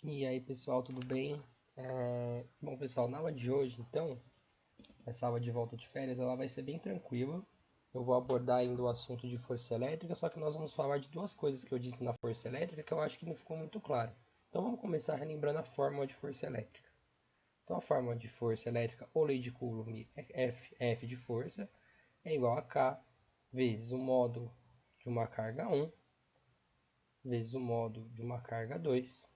E aí pessoal, tudo bem? Bom pessoal, na aula de hoje, então, essa aula de volta de férias, ela vai ser bem tranquila. Eu vou abordar ainda o assunto de força elétrica, só que nós vamos falar de duas coisas que eu disse na força elétrica que eu acho que não ficou muito claro. Então vamos começar relembrando a fórmula de força elétrica. Então a fórmula de força elétrica, ou lei de Coulomb, F de força, é igual a K vezes o módulo de uma carga 1 vezes o módulo de uma carga 2.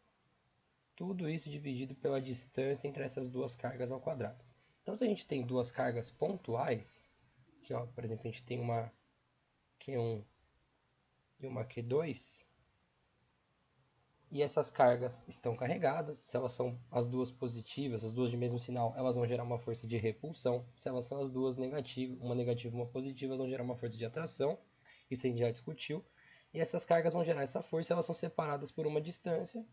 Tudo isso dividido pela distância entre essas duas cargas ao quadrado. Então, se a gente tem duas cargas pontuais, que, ó, por exemplo, a gente tem uma Q1 e uma Q2, e essas cargas estão carregadas, se elas são as duas positivas, as duas de mesmo sinal, elas vão gerar uma força de repulsão. Se elas são as duas negativas, uma negativa e uma positiva, elas vão gerar uma força de atração. Isso a gente já discutiu. E essas cargas vão gerar essa força, elas são separadas por uma distância,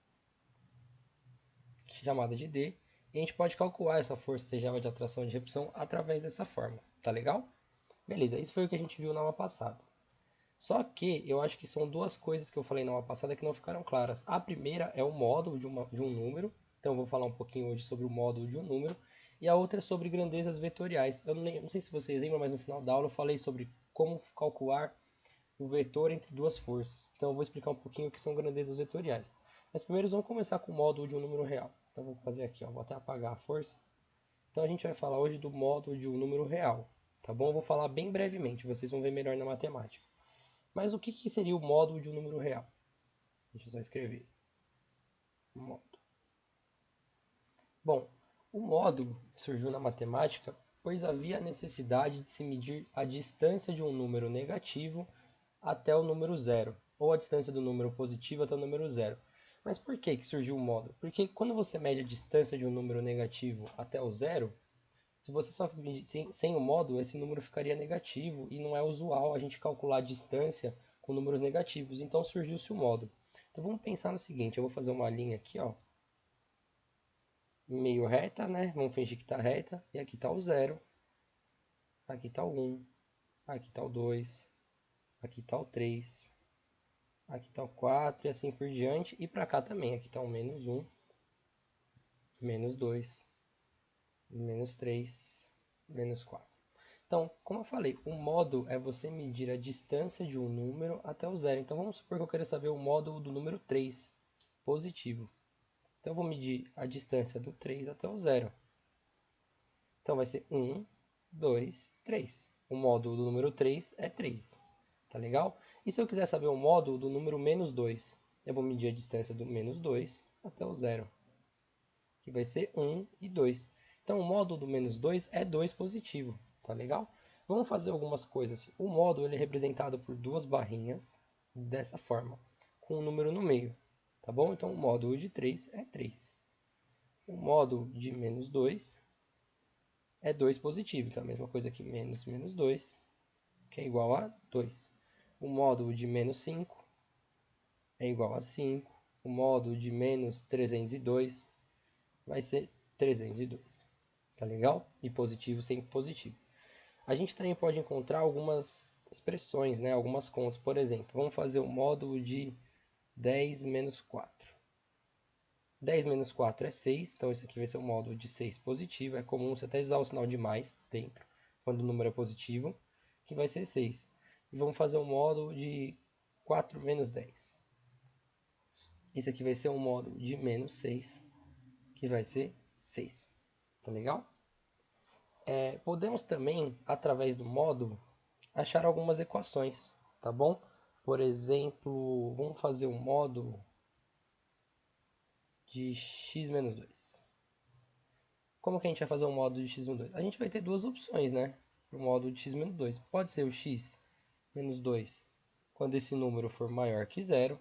chamada de D, e a gente pode calcular essa força, seja ela de atração ou de repulsão, através dessa fórmula. Tá legal? Beleza, isso foi o que a gente viu na aula passada. Só que eu acho que são duas coisas que eu falei na aula passada que não ficaram claras. A primeira é o módulo de um número, então eu vou falar um pouquinho hoje sobre o módulo de um número, e a outra é sobre grandezas vetoriais. Eu não sei se vocês lembram, mas no final da aula eu falei sobre como calcular o vetor entre duas forças. Então eu vou explicar um pouquinho o que são grandezas vetoriais. Mas primeiro vamos começar com o módulo de um número real. Então vou fazer aqui, ó, vou até apagar a força. Então a gente vai falar hoje do módulo de um número real, tá bom? Eu vou falar bem brevemente, vocês vão ver melhor na matemática. Mas o que seria o módulo de um número real? Deixa eu só escrever. Módulo. Bom, o módulo surgiu na matemática pois havia a necessidade de se medir a distância de um número negativo até o número zero, ou a distância do número positivo até o número zero. Mas por que surgiu o módulo? Porque quando você mede a distância de um número negativo até o zero, se você só medir sem o módulo, esse número ficaria negativo e não é usual a gente calcular a distância com números negativos. Então surgiu-se o módulo. Então vamos pensar no seguinte, eu vou fazer uma linha aqui, ó, meio reta, né? Vamos fingir que está reta, e aqui está o zero, aqui está o 1, aqui está o 2, aqui está o 3, aqui está o 4 e assim por diante. E para cá também, aqui está o menos 1, menos 2, menos 3, menos 4. Então, como eu falei, o módulo é você medir a distância de um número até o zero. Então vamos supor que eu quero saber o módulo do número 3, positivo. Então eu vou medir a distância do 3 até o zero. Então vai ser 1, 2, 3. O módulo do número 3 é 3. Tá legal? E se eu quiser saber o módulo do número menos 2, eu vou medir a distância do menos 2 até o zero, que vai ser 1 e 2. Então o módulo do menos 2 é 2 positivo. Tá legal? Vamos fazer algumas coisas. O módulo ele é representado por duas barrinhas dessa forma, com um número no meio. Tá bom? Então o módulo de 3 é 3. O módulo de menos 2 é 2 positivo. Então a mesma coisa que menos menos 2, que é igual a 2. O módulo de menos 5 é igual a 5. O módulo de menos 302 vai ser 302. Tá legal? E positivo sempre positivo. A gente também pode encontrar algumas expressões, né? Algumas contas. Por exemplo, vamos fazer o módulo de 10 menos 4. 10 menos 4 é 6, então isso aqui vai ser o módulo de 6 positivo. É comum você até usar o sinal de mais dentro, quando o número é positivo, que vai ser 6. E vamos fazer o módulo de 4 menos 10. Esse aqui vai ser o módulo de menos 6, que vai ser 6. Tá legal? Podemos também, através do módulo, achar algumas equações, tá bom? Por exemplo, vamos fazer um módulo de x menos 2. Como que a gente vai fazer um módulo de x menos 2? A gente vai ter duas opções, né? Para o módulo de x menos 2. Pode ser o x menos 2 quando esse número for maior que zero,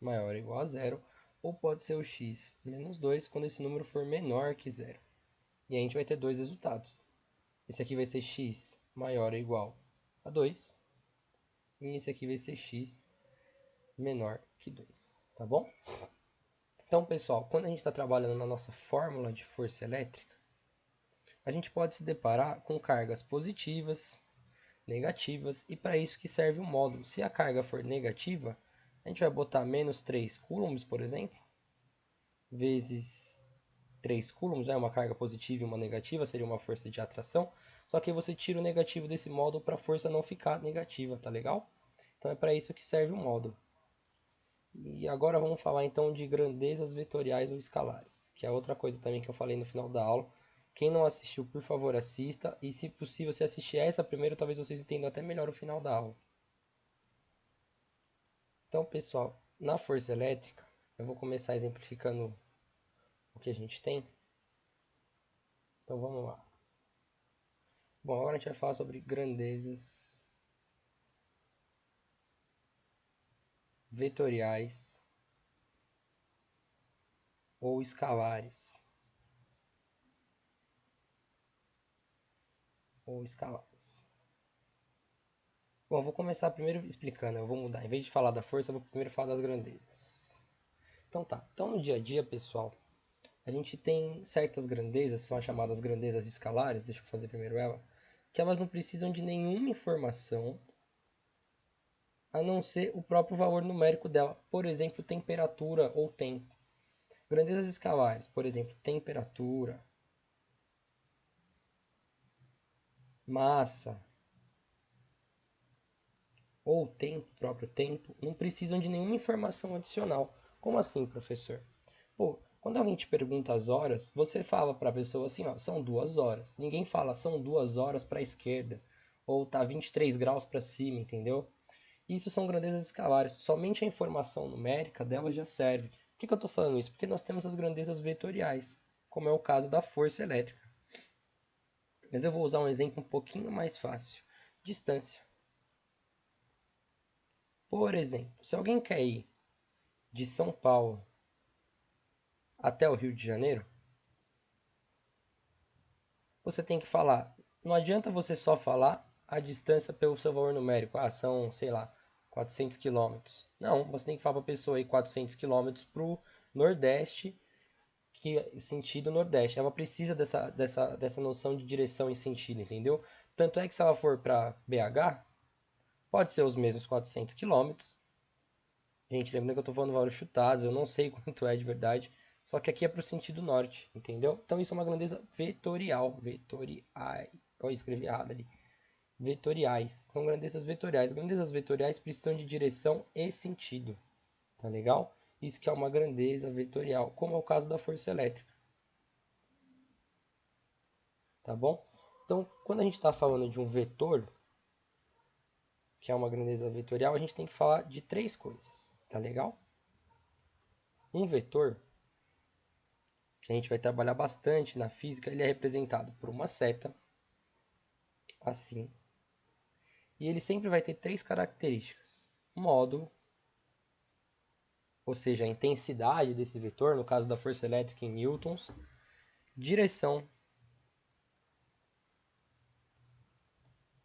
maior ou igual a zero, ou pode ser o x menos 2 quando esse número for menor que zero. E a gente vai ter dois resultados. Esse aqui vai ser x maior ou igual a 2, e esse aqui vai ser x menor que 2, tá bom? Então, pessoal, quando a gente está trabalhando na nossa fórmula de força elétrica, a gente pode se deparar com cargas positivas, negativas, e para isso que serve o módulo. Se a carga for negativa, a gente vai botar menos 3 coulombs, por exemplo, vezes 3 coulombs, é uma carga positiva e uma negativa, seria uma força de atração. Só que aí você tira o negativo desse módulo para a força não ficar negativa, tá legal? Então é para isso que serve o módulo. E agora vamos falar então de grandezas vetoriais ou escalares, que é outra coisa também que eu falei no final da aula. Quem não assistiu, por favor, assista. E se possível, se assistir essa primeiro, talvez vocês entendam até melhor o final da aula. Então, pessoal, na força elétrica, eu vou começar exemplificando o que a gente tem. Então, vamos lá. Bom, agora a gente vai falar sobre grandezas vetoriais ou escalares. Bom, eu vou começar primeiro explicando, eu vou mudar. Em vez de falar da força, eu vou primeiro falar das grandezas. Então tá, então no dia a dia, pessoal, a gente tem certas grandezas, são as chamadas grandezas escalares, deixa eu fazer primeiro ela, que elas não precisam de nenhuma informação, a não ser o próprio valor numérico dela, por exemplo, temperatura ou tempo. Grandezas escalares, por exemplo, temperatura, massa ou tempo, próprio tempo, não precisam de nenhuma informação adicional. Como assim, professor? Pô, quando alguém te pergunta as horas, você fala para a pessoa assim, ó, são 2 horas. Ninguém fala são 2 horas para a esquerda ou tá 23 graus para cima, entendeu? Isso são grandezas escalares. Somente a informação numérica dela já serve. Por que eu estou falando isso? Porque nós temos as grandezas vetoriais, como é o caso da força elétrica. Mas eu vou usar um exemplo um pouquinho mais fácil. Distância. Por exemplo, se alguém quer ir de São Paulo até o Rio de Janeiro, você tem que falar. Não adianta você só falar a distância pelo seu valor numérico. Ah, são, sei lá, 400 quilômetros. Não, você tem que falar para a pessoa aí 400 quilômetros para o Nordeste, que sentido Nordeste. Ela precisa dessa noção de direção e sentido, entendeu? Tanto é que se ela for para BH, pode ser os mesmos 400 quilômetros. Gente, lembrando que eu estou falando valores chutados, eu não sei quanto é de verdade. Só que aqui é para o sentido norte, entendeu? Então isso é uma grandeza vetorial. Vetoriais. Eu escrevi errado ali. Vetoriais. São grandezas vetoriais. Grandezas vetoriais precisam de direção e sentido. Tá legal? Isso que é uma grandeza vetorial, como é o caso da força elétrica. Tá bom? Então, quando a gente está falando de um vetor, que é uma grandeza vetorial, a gente tem que falar de 3 coisas. Tá legal? Um vetor, que a gente vai trabalhar bastante na física, ele é representado por uma seta, assim. E ele sempre vai ter 3 características. Módulo, ou seja, a intensidade desse vetor, no caso da força elétrica em newtons. Direção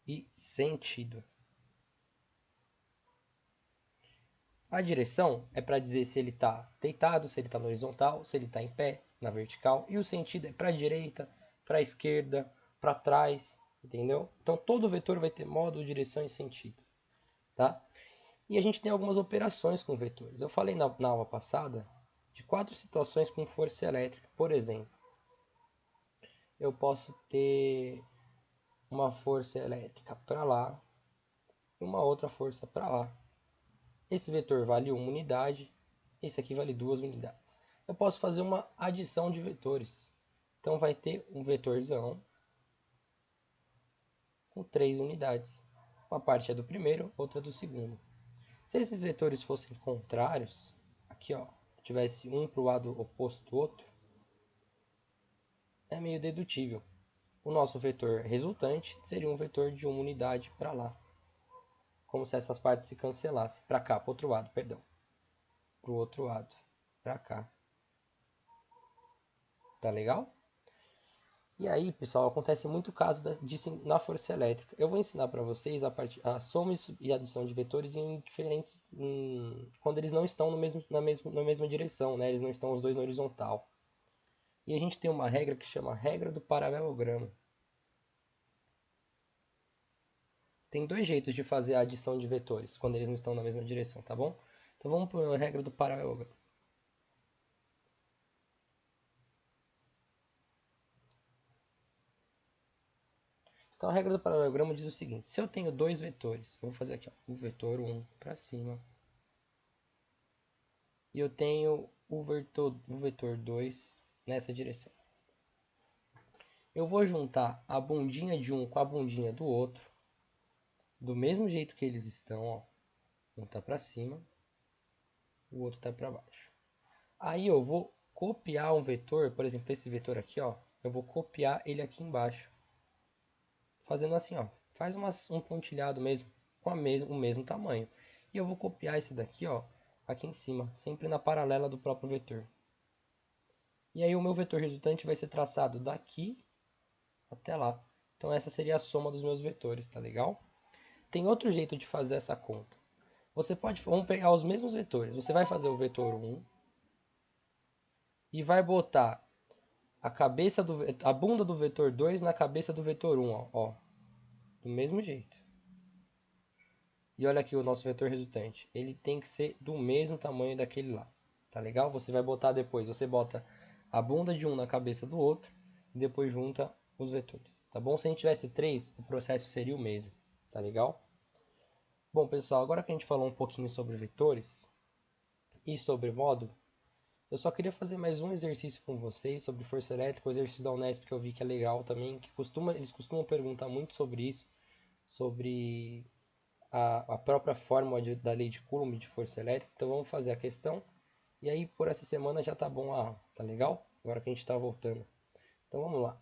e sentido. A direção é para dizer se ele está deitado, se ele está na horizontal, se ele está em pé, na vertical. E o sentido é para a direita, para a esquerda, para trás, entendeu? Então todo vetor vai ter módulo, direção e sentido. Tá? E a gente tem algumas operações com vetores. Eu falei na aula passada de 4 situações com força elétrica. Por exemplo, eu posso ter uma força elétrica para lá e uma outra força para lá. Esse vetor vale 1 unidade, esse aqui vale 2 unidades. Eu posso fazer uma adição de vetores. Então vai ter um vetorzão com 3 unidades. Uma parte é do primeiro, outra do segundo. Se esses vetores fossem contrários, aqui ó, tivesse um para o lado oposto do outro, é meio dedutível. O nosso vetor resultante seria um vetor de 1 unidade para lá. Como se essas partes se cancelassem. Para cá, para o outro lado, perdão. Para o outro lado, para cá. Tá legal? E aí, pessoal, acontece muito caso disso na força elétrica. Eu vou ensinar para vocês a soma e adição de vetores em diferentes, quando eles não estão na mesma direção, né? Eles não estão os dois na horizontal. E a gente tem uma regra que chama regra do paralelogramo. Tem 2 jeitos de fazer a adição de vetores quando eles não estão na mesma direção, tá bom? Então vamos para a regra do paralelogramo. Então a regra do paralelogramo diz o seguinte: se eu tenho dois vetores, eu vou fazer aqui, ó, o vetor 1 para cima, e eu tenho o vetor 2 nessa direção. Eu vou juntar a bundinha de um com a bundinha do outro, do mesmo jeito que eles estão, ó. Um está para cima, o outro está para baixo. Aí eu vou copiar um vetor, por exemplo, esse vetor aqui, ó, eu vou copiar ele aqui embaixo. Fazendo assim, ó, faz um pontilhado mesmo, com o mesmo tamanho. E eu vou copiar esse daqui, ó, aqui em cima, sempre na paralela do próprio vetor. E aí o meu vetor resultante vai ser traçado daqui até lá. Então essa seria a soma dos meus vetores, tá legal? Tem outro jeito de fazer essa conta. Vamos pegar os mesmos vetores. Você vai fazer o vetor 1 e vai botar a bunda do vetor 2 na cabeça do vetor 1, ó, do mesmo jeito. E olha aqui o nosso vetor resultante. Ele tem que ser do mesmo tamanho daquele lá. Tá legal? Você vai botar depois, você bota a bunda de um na cabeça do outro e depois junta os vetores. Tá bom? Se a gente tivesse 3, o processo seria o mesmo. Tá legal? Bom, pessoal, agora que a gente falou um pouquinho sobre vetores e sobre módulo, eu só queria fazer mais um exercício com vocês sobre força elétrica, o exercício da Unesp que eu vi que é legal também, que eles costumam perguntar muito sobre isso, sobre a própria fórmula da lei de Coulomb de força elétrica. Então vamos fazer a questão e aí por essa semana já tá bom a aula, tá legal? Agora que a gente está voltando. Então vamos lá.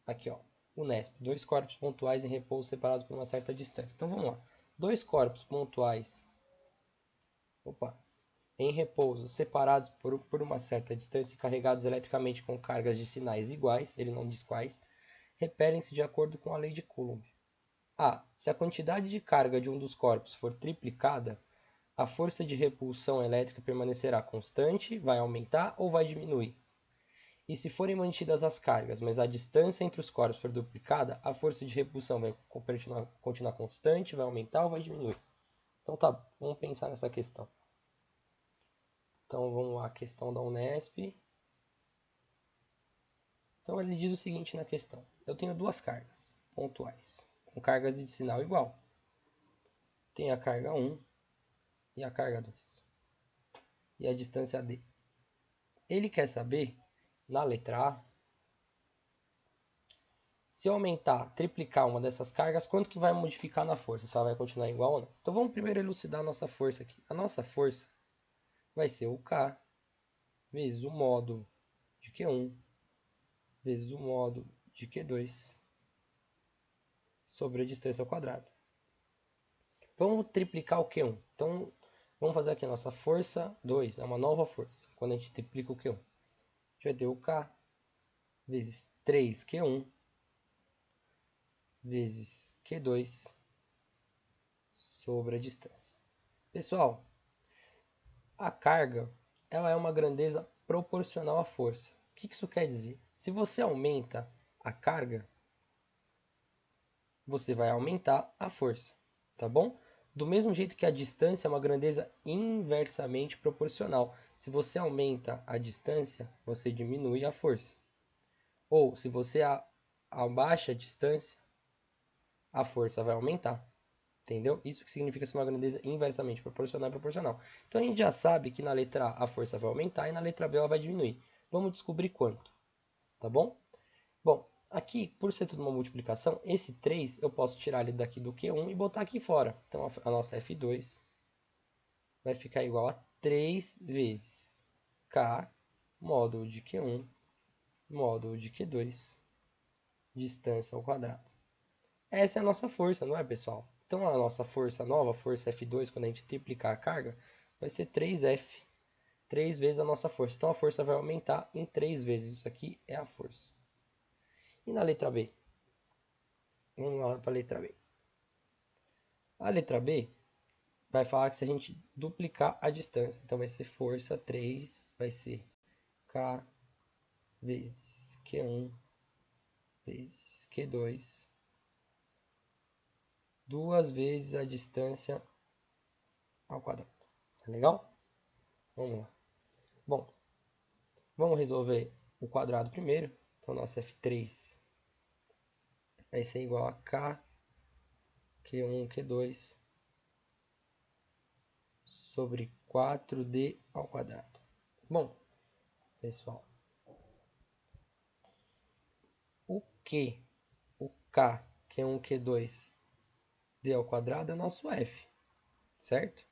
Aqui, ó, Unesp, dois corpos pontuais em repouso separados por uma certa distância. Então vamos lá. Dois corpos pontuais, em repouso, separados por uma certa distância e carregados eletricamente com cargas de sinais iguais, ele não diz quais, repelem-se de acordo com a lei de Coulomb. Se a quantidade de carga de um dos corpos for triplicada, a força de repulsão elétrica permanecerá constante, vai aumentar ou vai diminuir. E se forem mantidas as cargas, mas a distância entre os corpos for duplicada, a força de repulsão vai continuar constante, vai aumentar ou vai diminuir. Então tá, vamos pensar nessa questão. Então vamos lá, a questão da Unesp. Então ele diz o seguinte na questão: eu tenho duas cargas pontuais, com cargas de sinal igual. Tem a carga 1 e a carga 2. E a distância D. Ele quer saber, na letra A, se eu aumentar, triplicar uma dessas cargas, quanto que vai modificar na força? Se ela vai continuar igual ou não. Então vamos primeiro elucidar a nossa força aqui. A nossa força vai ser o K vezes o módulo de Q1 vezes o módulo de Q2 sobre a distância ao quadrado. Vamos triplicar o Q1. Então vamos fazer aqui a nossa força 2, é uma nova força. Quando a gente triplica o Q1, a gente vai ter o K vezes 3Q1 vezes Q2 sobre a distância. Pessoal, a carga ela é uma grandeza proporcional à força. O que isso quer dizer? Se você aumenta a carga, você vai aumentar a força, tá bom? Do mesmo jeito que a distância é uma grandeza inversamente proporcional. Se você aumenta a distância, você diminui a força. Ou se você abaixa a distância, a força vai aumentar. Entendeu? Isso que significa ser uma grandeza inversamente proporcional e proporcional. Então a gente já sabe que na letra A a força vai aumentar e na letra B ela vai diminuir. Vamos descobrir quanto, tá bom? Bom, aqui, por ser tudo uma multiplicação, esse 3 eu posso tirar ele daqui do Q1 e botar aqui fora. Então a nossa F2 vai ficar igual a 3 vezes K módulo de Q1 módulo de Q2 distância ao quadrado. Essa é a nossa força, não é, pessoal? Então a nossa força nova, força F2, quando a gente triplicar a carga, vai ser 3F, 3 vezes a nossa força. Então a força vai aumentar em 3 vezes. Isso aqui é a força. E na letra B? Vamos lá para a letra B. A letra B vai falar que se a gente duplicar a distância, então vai ser força 3, vai ser K vezes Q1 vezes Q2, 2 vezes a distância ao quadrado. Tá legal? Vamos lá. Bom, vamos resolver o quadrado primeiro. Então, nosso F3 vai ser igual a K, Q1, Q2, sobre 4D ao quadrado. Bom, pessoal, o Q, o K, Q1, Q2, D ao quadrado é nosso F, certo?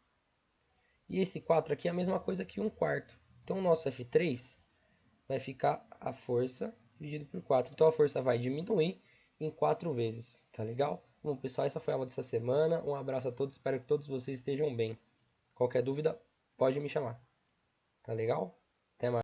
E esse 4 aqui é a mesma coisa que 1/4. Então, o nosso F3 vai ficar a força dividido por 4. Então, a força vai diminuir em 4 vezes, tá legal? Bom, pessoal, essa foi a aula dessa semana. Um abraço a todos, espero que todos vocês estejam bem. Qualquer dúvida, pode me chamar. Tá legal?